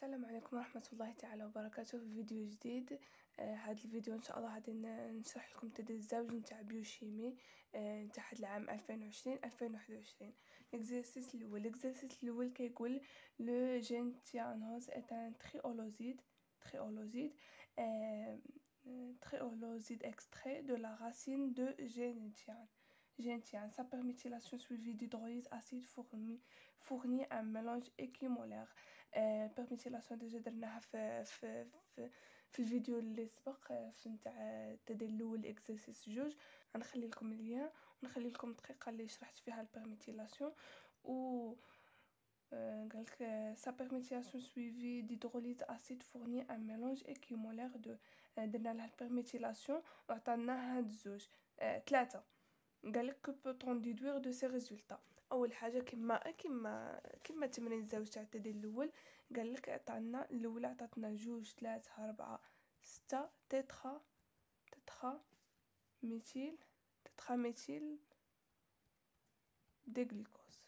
السلام عليكم ورحمة الله تعالى وبركاته في فيديو جديد. هذا الفيديو ان شاء الله غادي نشرح لكم تدريب الزوج نتاع بيوشيمي نتاع هاد العام 2020 الاكزرسيس الاول كيقول لو جينتيانوز est un trioloside extrait de la racine de gentian. Sa perméthylation suivie d'hydrolyse acide fournit un mélange équimolaire. perméthylation ديجا درناها في الفيديو اللي سبق في نتاع التدريب الاول الاكسرسيس جوج. غنخلي لكم اللين ونخلي لكم الدقيقه اللي شرحت فيها البرميتيلاسيون و قالك sa perméthylation suivie d'hydrolyse acide fournit un mélange équimolaire de درنا لها البرميتيلاسيون وعطانا هاد الزوج ثلاثه. قالك كو بوتون ديدوير دو سي ريزولطا. اول حاجه كما تمرين الزوج تاع التدريب الاول قالك عطانا الاولى عطاتنا 2 3 4 6 تترا ميثيل دي غلوكوز.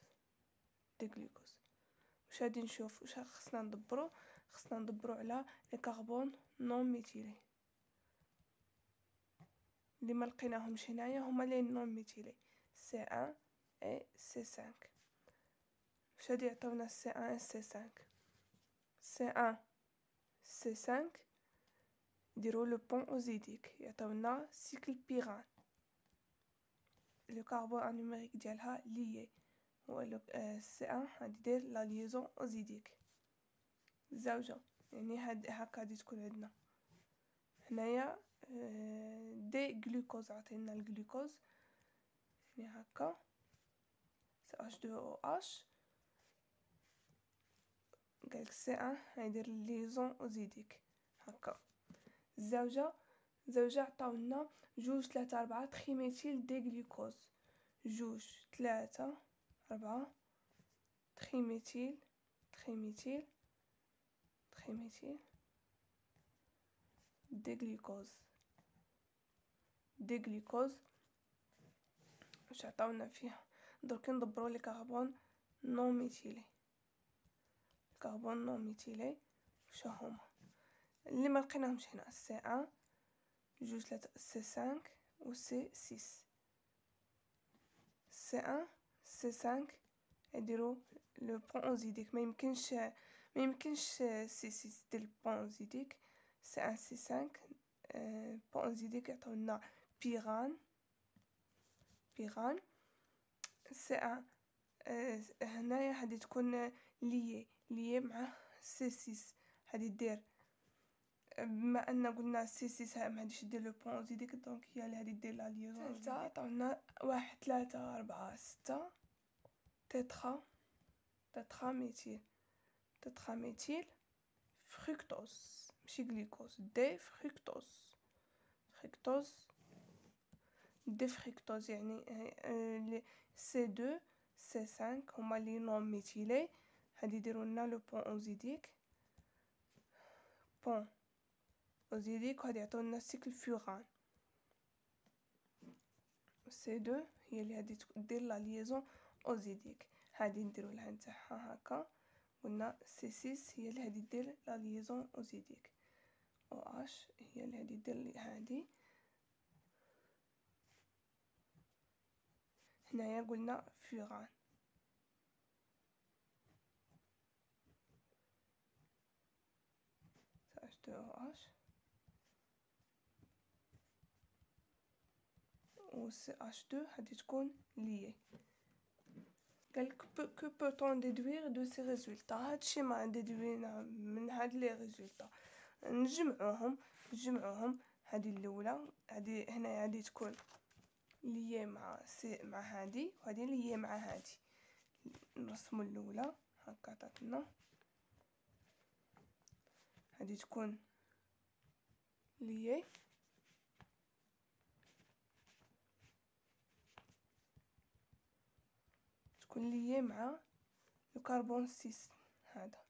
واش غادي نشوف واش خصنا ندبرو على لي كربون نون ميثيلي اللي ما لقيناهمش هنايا هما لي نون ميثيلي C1 et C5. واش غادي يعطيونا C1 et C5 C1 C5 يديروا لو بون اوزيديك يعطيونا سيكل بيران. لو كربون نيميريك ديالها ليي هو C1 غادي يدير لا ليزون اوزيديك زوجة، يعني هكا غادي تكون عندنا هنايا دي غلوكوز عطينا الجلوكوز يعني هكا CH2OH. قالك C1 غيدير ليزون اوزيديك هكا. الزوجة عطاونا 2 3 4 تريميثيل دي غلوكوز 2 3 4 تريميثيل دي غلوكوز. واش عطاونا فيها درك ندبروا لي كربون نون ميثيلي واش هما اللي ما لقيناهمش هنا C1 2 3 C5 و C6. C1 C5 يديروا لو بون اوزيديك ما يمكنش C6 دير بون اوزيديك C1 C5 بون اوزيديك يعطيونا بيران C1 هنايا غادي تكون ليي مع C6 غادي دير بما ان قلنا C6 ما غاديش دير لو بون اوزيديك دونك هي اللي غادي دير لا ليزون. ثالثه عطاونا 1 3 4 6 تترا ميثيل فركتوز ماشي غليكوز دي فركتوز يعني C2 C5 هما لي نون ميثيلي غادي يديروا لنا لو بون اوزيديك وغادي يعطيونا سيكل فوران. C2 هي اللي غادي دير لا ليزون اوزيديك هادي نديرو لها نتاعها هكا. قلنا C6 هي اللي غادي دير لا ليزون اوزيديك OH هي اللي غادي دير هادي. هنايا قلنا فوران CH2OH و CH2 غادي تكون ليي. قالك que peut-on déduire de ces résultats. هادشي ما ديدوينا من هاد لي ريزولطا نجمعوهم هادي الاولى هادي هنا غادي تكون ليي مع هادي وهادي ليي مع هادي. نرسمو الاولى هكا عطاتنا هادي تكون ليي مع الكربون 6 هذا.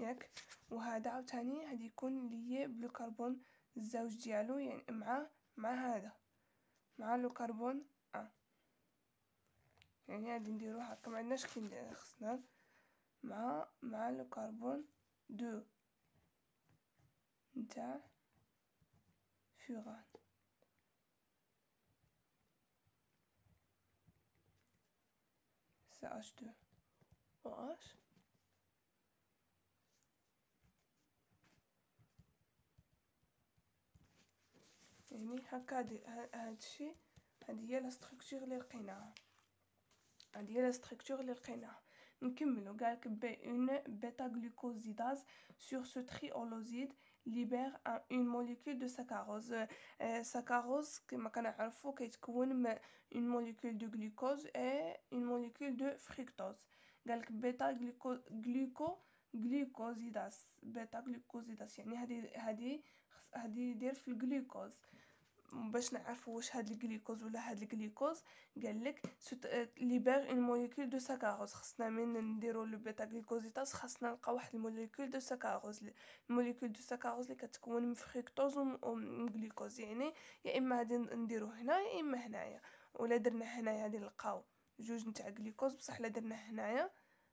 ياك وهذا عاوتاني غادي يكون ليي بالكربون الزوج ديالو يعني مع هذا مع لو كربون يعني غادي نديرو هكا، ما عندناش كي خصنا مع لو كربون 2 نتاع فوران. CH2OH يعني هكا. هادشي هادي هي لا ستركتور اللي لقيناها، نكملو. قالك une bêta glucosidase sur ce trioloside libère une molécule de saccharose. saccharose كما كنعرفو كيتكون من une molécule de glucose et une molécule de fructose. قالك بيتا glucosidase بيتا glucosidase يعني هادي يدير في الجلوكوز. باش نعرفوا واش هاد الجلوكوز ولا هاد الجلوكوز، قالك ليبر اون موليكول دو ساكاروز. خصنا من نديرو لو بيتا غليكوزيداز خصنا نلقاو واحد الموليكول دو ساكاروز. الموليكول دو ساكاروز اللي كتكون من فركتوز و جلوكوز، يعني يا اما غادي نديرو هنا يا اما هنايا. ولا درنا هنايا غادي نلقاو جوج نتاع جلوكوز، بصح لا درنا هنايا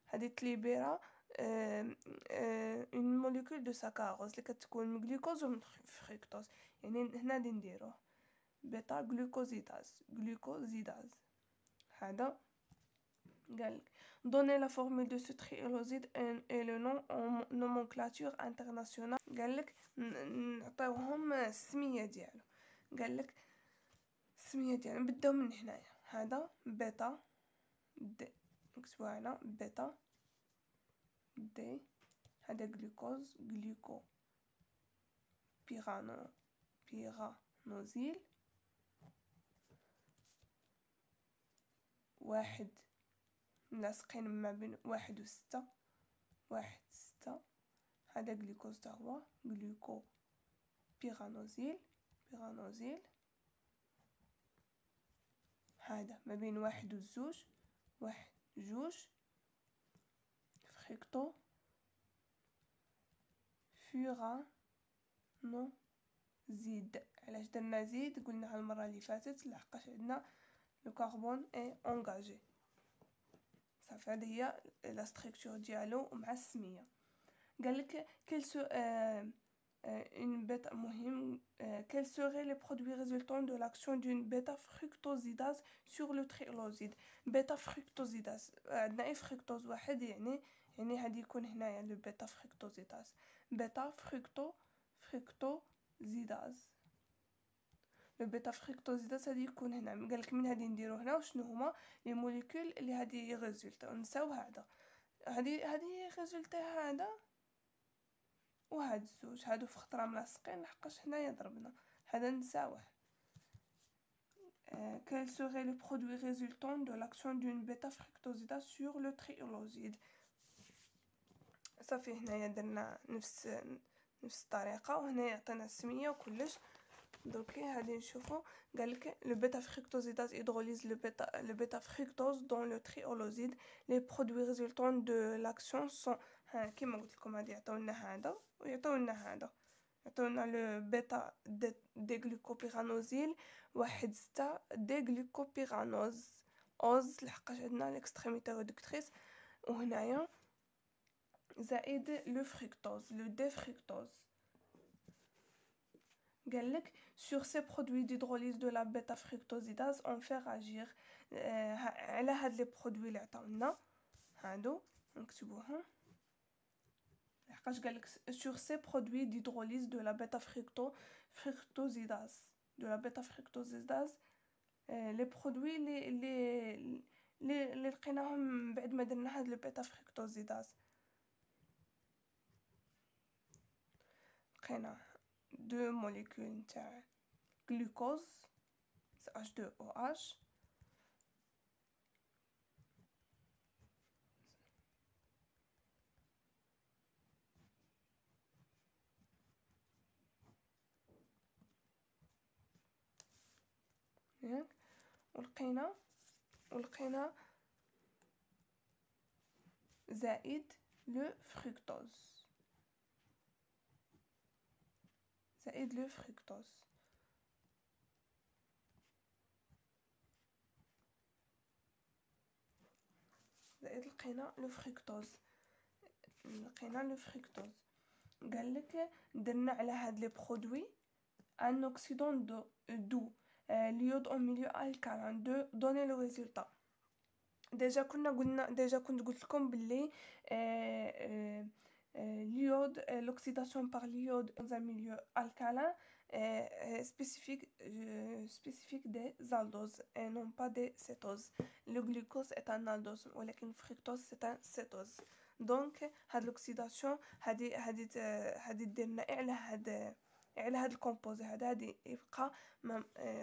هادي تليبيرا اون موليكول دو ساكاروز اللي كتكون من جلوكوز و من فركتوز. يعني هنا غادي نديروه بيتا glucosidase هذا. قالك donner la formule de ce trioloside et le nom en nomenclature internationale. قالك نعطيوهم السميه ديالو. قالك السميه ديالو نبداو من هنايا. هذا بيتا دي، نكتبوها هنا بيتا دي. هذا جلوكوز بيرانوزيل واحد، ملاصقين ما بين 1 و 6. 1 6. هذا جلوكوز تا هو جلوكو بيرانوزيل. هذا ما بين 1 و 2. 1 2 فريكتو فورانوزيد. علاش درنا زيد؟ قلنا المره اللي فاتت لحقاش عندنا لو كربون اي انغاجي صافي. هذه هي لا ستركتور ديالو مع السميه. قالك كل سو une bêta مهم quels seraient les produits résultant de l'action d'une bêta-fructosidase sur le trioloside. bêta-fructosidase عندنا اي فركتوز واحد، يعني هادي يكون هنايا لو bêta-fructosidase. bêta-fructosidase لو بيتا فريكتوزيداز هادي يكون هنا. قالك من هادي نديرو هنا وشنو هما لي موليكول اللي هادي ريزولتا. نساو هذا، هادي ريزولتا هذا وهاد الزوج هادو في خطره ملاصقين لحقاش هنايا ضربنا هذا نساوه. quel serait le produit résultant de l'action d'une bêta fructosidase sur le trioloside. صافي هنايا درنا نفس الطريقه، وهنا يعطينا السميه وكلش. دوكي غادي نشوفو. قالك لو بيتا فريكتوزيداز هيدروليز لو بيتا فريكتوز دون لو تريولوزيد. لي برودوي ريزولطون دو لاكسيون سون كيما قلت لكم غادي يعطيونا هذا ويعطيونا هذا. يعطيونا لو بيتا دي غلوكوبيرانوزيل 1 6 دي غلوكوبيرانوز اوز لحقاش عندنا ليكستريميتي ريدكتريس، وهنايا زائد لو فريكتوز لو دي فريكتوز. قالك sur ces produits d'hydrolyse de la bêta-fructosidase on fait réagir على هاد لي برودوي اللي عطاونا هادو نكتبوهم لحقاش قالك sur ces produits d'hydrolyse de la bêta-fructosidase لي برودوي اللي لقيناهم بعد ما درنا هاد لو بيتا-fructosidase. لقينا 2 موليكول نتاع glucose CH2OH ياك. ولقينا زائد لو فركتوز زائد لو فركتوز. زائد لقينا لو فركتوز. قالك درنا على هاد لي برودوي ان اوكسيدون دو ليود او ميليو الكالين دو دوني لو ريزولتا. ديجا كنت قلت لكم باللي l'iode, l'oxydation par l'iode dans un milieu alcalin spécifique des aldoses et non pas des cétoses. Le glucose est un aldose ولكن le fructose c'est un cétose. Donc هاد l'oxydation هادي ديرنا على هاد الكومبوزي هادي يبقى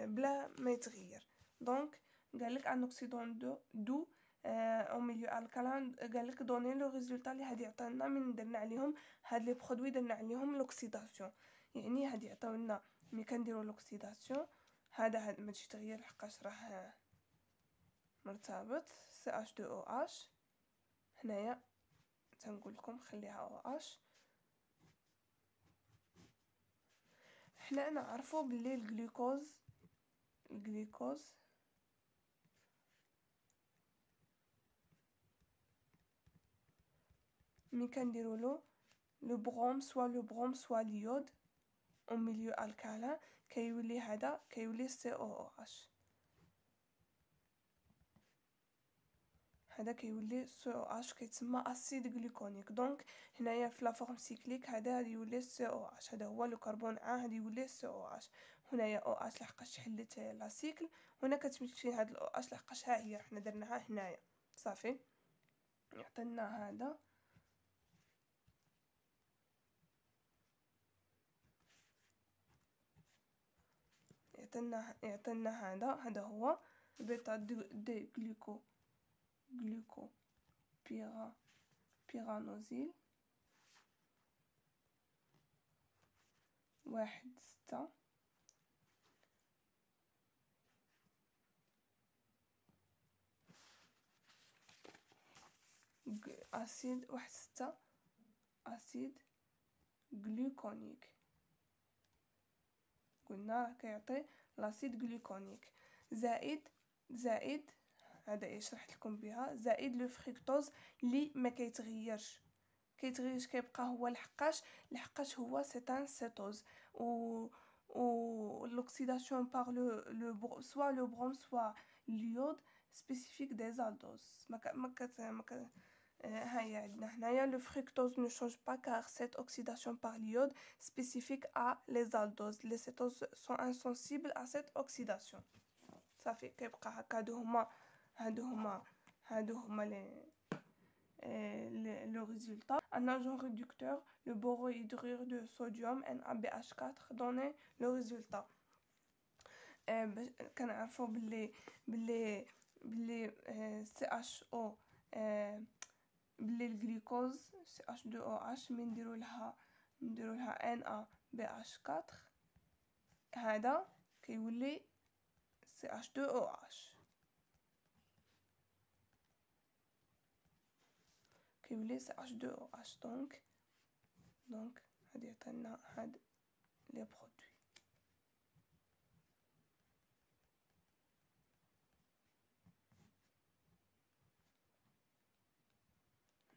بلا ما يتغير. دونك قالك ان اوكسيدون دو او ميليو الكالين، قالك دوني لو ريزولتا اللي هادي عطانا من درنا عليهم هاد لي برودوي درنا عليهم لوكسيداسيون. يعني هادي عطاونا ملي كنديرو لوكسيداسيون هذا ما تجيش تغير لحقاش راه مرتبط CH2OH. هنايا تنقول لكم خليها OH. حنا نعرفوا باللي الجلوكوز ملي كنديروا له لو بروم سوا ليود او ميليو الكالين كيولي COOH. هذا كيولي COH كيتسمى اسيد غلوكونيك. دونك هنايا في لا فورم سيكليك هذا يولي COH، هذا هو لو كربون هذا يولي COH. هنايا OH لحقاش حلت لا سيكل، هنا كتمشي هاد OH لحقاش ها هي حنا درناها هنايا صافي. يعطينا هذا هذا هو بيتا دي جلوكو بيرانوزيل 1,6 اسيد 1,6 اسيد غلوكونيك. قلنا راه كيعطي لاسيد غلوكونيك زائد هذا ايش شرحت لكم بها، زائد لو فركتوز اللي ما كيتغيرش كيبقى هو لحقاش هو سيتان سيتوز. و l'oxydation par soit le brome soit l'iode spécifique des aldoses. هيا عندنا هنايا le fructose ne change pas car cette oxydation par l'iode spécifique à les aldoses. Les cétoses sont insensibles à cette oxydation. صافي كيبقى هكا. هادو هما le résultat. Un agent réducteur, le borohydrure de sodium NaBH4 donne le résultat. كنعرفوا باللي CHO باللي الجلوكوز CH2OH من نديروا لها NaBH4 هذا كيولي CH2OH دونك هادي عطانا هاد لي برودوي.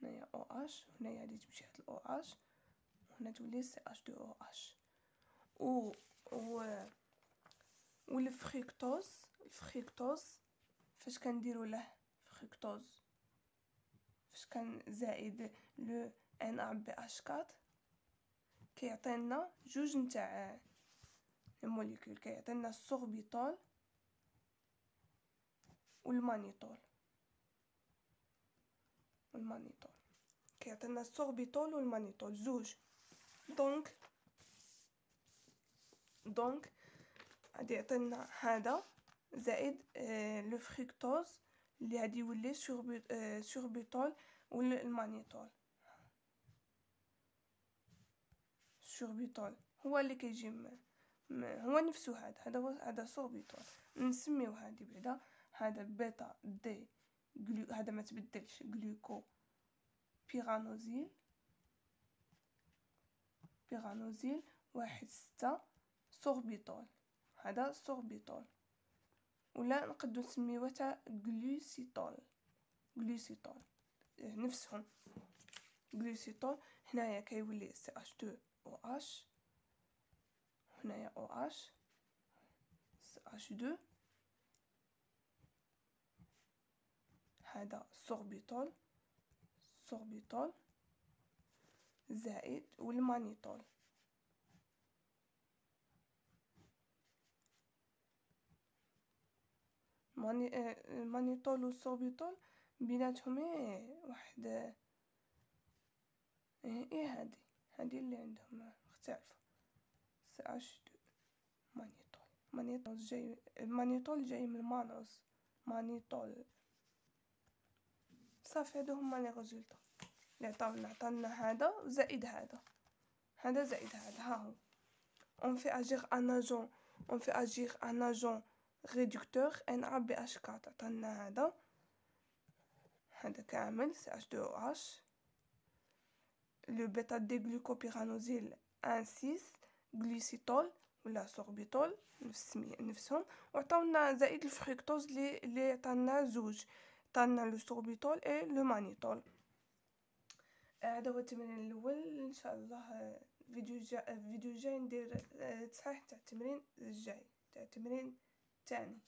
هنايا OH هنايا غادي تمشي هاد OH وهنا تولي CH2OH. و الفركتوز فاش كنديروا له فركتوز فاش كان زائد لو NaBH4 كيعطينا جوج نتاع الموليكول، كيعطينا السوربيتول والمانيتول. كيعطينا السوربيتول والمانيتول زوج. دونك غادي يعطينا هذا زائد لو فركتوز اللي غادي يولي سوربيتول والمانيتول. سوربيتول هو اللي كيجي هو نفسه هذا سوربيتول. نسميو هادي بعدا هذا بيتا دي هذا ما تبدلش جلوكو بيرانوزيل 1.6 سوربيتول. هذا سوربيتول، ولا نقدو نسميوه تا غلوسيتول. غلوسيتول نفسهم غلوسيتول. هنايا كيولي CH2OH، هنايا OH CH2. هذا سوربيتول، سوربيتول زائد والمانيتول. المانيتول والسوربيتول بيناتهم واحد هادي اللي عندهم مختلفة. CH2 مانيتول. مانيتول جاي من مانوس، مانيتول. صافي هادو هما لي ريزولطا اللي عطانا هذا زائد هذا، هذا زائد هذا. ها هو on fait agir un agent réducteur NaBH4. عطانا هذا كامل CH2OH. le bêta déglucopyranosyle 1,6 glucitol ولا سوربيتول نفسهم. وعطاونا زائد الفركتوز اللي عطانا زوج، عطانا لو سوربيتول اي لو مانيتول. هذا هو التمرين الاول. ان شاء الله فيديو جاي ندير تصحيح تاع التمرين الجاي، تاع التمرين الثاني.